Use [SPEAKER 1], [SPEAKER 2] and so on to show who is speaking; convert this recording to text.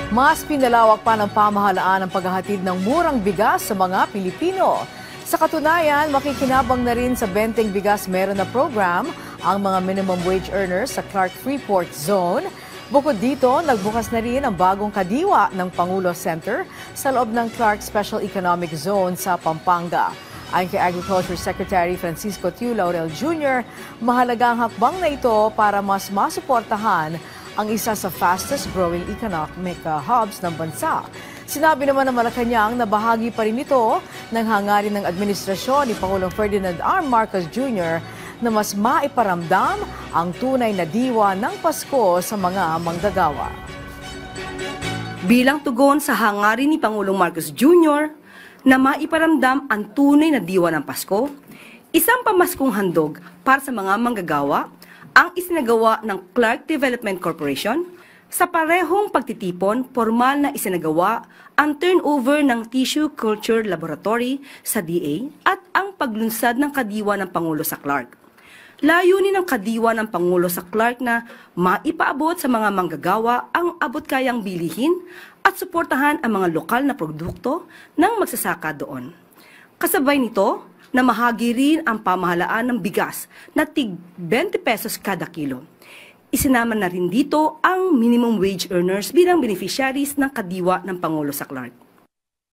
[SPEAKER 1] Mas pinalawak pa ng pamahalaan ang paghahatid ng murang bigas sa mga Pilipino. Sa katunayan, makikinabang na rin sa benteng bigas meron na program ang mga minimum wage earners sa Clark Freeport Zone. Bukod dito, nagbukas na rin ang bagong kadiwa ng Pangulo Center sa loob ng Clark Special Economic Zone sa Pampanga. Ayon kay Agriculture Secretary Francisco Tiu Laurel Jr., mahalaga ang hakbang na ito para mas masuportahan ang isa sa fastest growing economic hubs ng bansa. Sinabi naman ng Malacanang na bahagi pa rin ito ng hangarin ng administrasyon ni Pangulong Ferdinand R. Marcos Jr. na mas maiparamdam ang tunay na diwa ng Pasko sa mga manggagawa.
[SPEAKER 2] Bilang tugon sa hangarin ni Pangulong Marcos Jr. na maiparamdam ang tunay na diwa ng Pasko, isang pamaskong handog para sa mga manggagawa ang isinagawa ng Clark Development Corporation. Sa parehong pagtitipon, formal na isinagawa ang turnover ng Tissue Culture Laboratory sa DA at ang paglunsad ng kadiwa ng Pangulo sa Clark. Layunin ng kadiwa ng Pangulo sa Clark na maipaabot sa mga manggagawa ang abot-kayang bilihin at suportahan ang mga lokal na produkto ng magsasaka doon. Kasabay nito, namahagi rin ang pamahalaan ng bigas na tig 20 pesos kada kilo. Isinama na rin dito ang minimum wage earners bilang beneficiaries ng kadiwa ng Pangulo sa Clark.